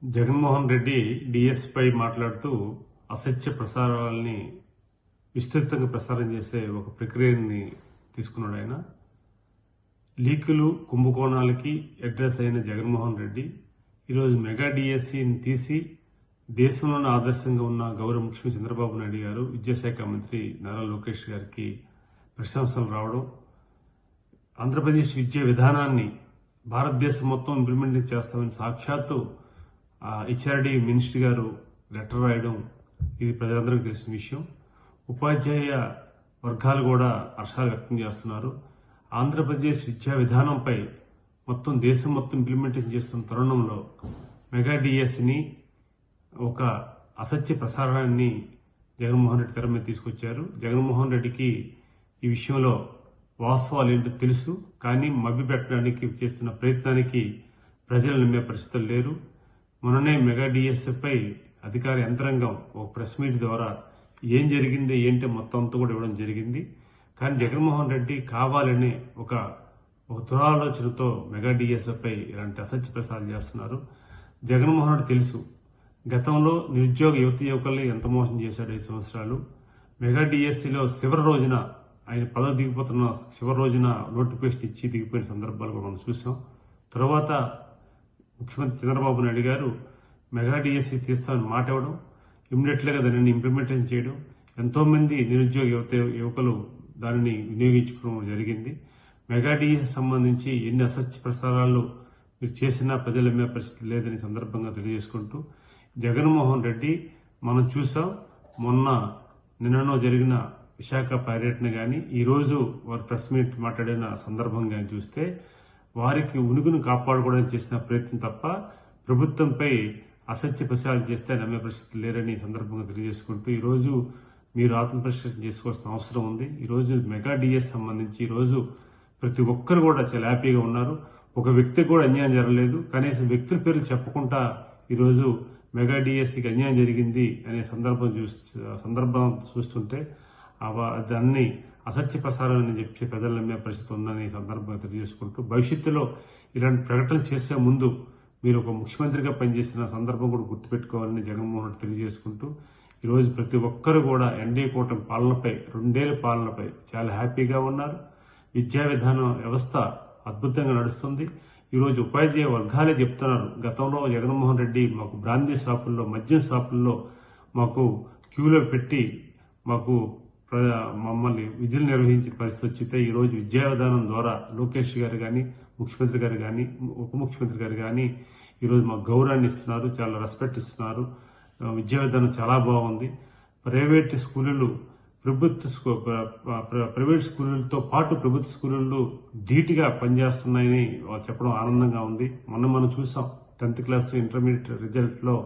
జగన్మోహన్ రెడ్డి డిఎస్పై మాట్లాడుతూ అసత్య ప్రసారాలని విస్తృతంగా ప్రసారం చేసే ఒక ప్రక్రియని తీసుకున్నాడు. ఆయన లీకులు కుంభకోణాలకి అడ్రస్ అయిన జగన్మోహన్ రెడ్డి ఈరోజు మెగా డిఎస్సిని తీసి దేశంలోనే ఆదర్శంగా ఉన్న గౌరవ ముఖ్యమంత్రి చంద్రబాబు నాయుడు గారు, విద్యాశాఖ మంత్రి నారా లోకేష్ గారికి ప్రశంసలు రావడం, ఆంధ్రప్రదేశ్ విద్యా విధానాన్ని భారతదేశం మొత్తం ఇంప్లిమెంట్ చేస్తామని సాక్షాత్తు హెచ్ఆర్డి మినిస్టర్ గారు లెటర్ రాయడం ఇది ప్రజలందరికీ తెలిసిన విషయం. ఉపాధ్యాయ వర్గాలు కూడా హర్షాలు వ్యక్తం చేస్తున్నారు. ఆంధ్రప్రదేశ్ విద్యా విధానంపై మొత్తం దేశం మొత్తం ఇంప్లిమెంటేషన్ చేస్తున్న తరుణంలో మెగా డిఎస్ని ఒక అసత్య ప్రసారాన్ని జగన్మోహన్ రెడ్డి తెర మీద తీసుకొచ్చారు. జగన్మోహన్ రెడ్డికి ఈ విషయంలో వాస్తవాలు ఏంటో తెలుసు, కానీ మభ్యపెట్టడానికి చేస్తున్న ప్రయత్నానికి ప్రజలు నమ్మే పరిస్థితులు లేరు. మొన్ననే మెగా డిఎస్పై అధికార యంత్రాంగం ఒక ప్రెస్ మీట్ ద్వారా ఏం జరిగింది ఏంటి మొత్తం అంతా కూడా ఇవ్వడం జరిగింది. కానీ జగన్మోహన్ రెడ్డి కావాలని ఒక దురాలోచనతో మెగా డిఎస్పై ఇలాంటి అసత్య ప్రసారం చేస్తున్నారు. జగన్మోహన్ రెడ్డి తెలుసు గతంలో నిరుద్యోగ యువకుల్ని ఎంత మోసం చేశాడు 5 సంవత్సరాలు. మెగా డిఎస్సిలో చివరి రోజున ఆయన పదవి దిగిపోతున్న చివరి రోజున నోటిఫికేషన్ ఇచ్చి దిగిపోయిన సందర్భాలు కూడా మనం చూసాం. తర్వాత ముఖ్యమంత్రి చంద్రబాబు నాయుడు గారు మెగా డిఎస్సి తీస్తామని మాట ఇవ్వడం, ఇమ్మీడియట్గా దానిని ఇంప్లిమెంటేషన్ చేయడం, ఎంతో మంది నిరుద్యోగ యువకులు దానిని వినియోగించుకోవడం జరిగింది. మెగా డిఎస్సి సంబంధించి ఎన్ని అసత్య ప్రసారాలు మీరు చేసినా ప్రజలు అమ్మే పరిస్థితి లేదని సందర్భంగా తెలియజేసుకుంటూ, జగన్మోహన్ రెడ్డి మనం చూసాం నిన్ననో జరిగిన విశాఖ పర్యటన కానీ ఈరోజు వారు ప్రెస్ మీట్ మాట్లాడిన సందర్భంగా చూస్తే వారికి ఉనికిని కాపాడుకోవడానికి చేసిన ప్రయత్నం తప్ప ప్రభుత్వంపై అసత్య ప్రచారం చేస్తే నమ్మే పరిస్థితి లేరని సందర్భంగా తెలియజేసుకుంటూ, ఈరోజు మీరు ఆత్మపరిశీలన చేసుకోవాల్సిన అవసరం ఉంది. ఈరోజు మెగా డిఎస్ సంబంధించి ఈరోజు ప్రతి ఒక్కరు కూడా చాలా హ్యాపీగా ఉన్నారు. ఒక వ్యక్తికి కూడా అన్యాయం జరగలేదు. కనీసం వ్యక్తుల పేర్లు చెప్పకుండా ఈరోజు మెగా డిఎస్సికి అన్యాయం జరిగింది అనే సందర్భం చూస్తుంటే దాన్ని అసత్య ప్రసారం అని చెప్పి ప్రజలు నమ్మే పరిస్థితి ఉందని సందర్భంగా తెలియజేసుకుంటూ, భవిష్యత్తులో ఇలాంటి ప్రకటనలు చేసే ముందు మీరు ఒక ముఖ్యమంత్రిగా పనిచేసిన సందర్భం కూడా గుర్తుపెట్టుకోవాలని జగన్మోహన్ రెడ్డి తెలియజేసుకుంటూ, ఈరోజు ప్రతి ఒక్కరు కూడా ఎన్డీఏ కూటమి పాలనపై 2 ఏళ్ల పాలనపై చాలా హ్యాపీగా ఉన్నారు. విద్యా విధానం వ్యవస్థ అద్భుతంగా నడుస్తుంది. ఈరోజు ఉపాధ్యాయ వర్గాలే చెప్తున్నారు, గతంలో జగన్మోహన్ రెడ్డి మాకు బ్రాందీ షాపుల్లో, మద్యం షాపుల్లో మాకు క్యూలో పెట్టి మమ్మల్ని విధులు నిర్వహించిన పరిస్థితి వచ్చితే ఈరోజు విద్యా విధానం ద్వారా లోకేష్ గారు కానీ, ముఖ్యమంత్రి గారు కానీ, ఉప ముఖ్యమంత్రి గారు కానీ ఈరోజు మాకు గౌరవాన్ని ఇస్తున్నారు, చాలా రెస్పెక్ట్ ఇస్తున్నారు. విద్యా విధానం చాలా బాగుంది. ప్రైవేట్ స్కూళ్ళతో పాటు ప్రభుత్వ స్కూళ్ళు ధీటుగా పనిచేస్తున్నాయని వాళ్ళు చెప్పడం ఆనందంగా ఉంది. మనం చూసాం 10th క్లాస్ ఇంటర్మీడియట్ రిజల్ట్ లో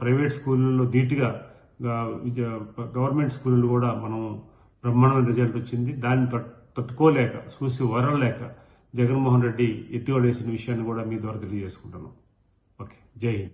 ప్రైవేట్ స్కూళ్ళలో ధీటుగా గవర్నమెంట్ స్కూళ్ళు కూడా మనం బ్రహ్మాండమైన రిజల్ట్ వచ్చింది. దాన్ని తట్టుకోలేక చూసి వరలేక జగన్మోహన్ రెడ్డి ఎత్తుగడేసిన విషయాన్ని కూడా మీ ద్వారా తెలియజేసుకుంటున్నాం. ఓకే, జై హింద్.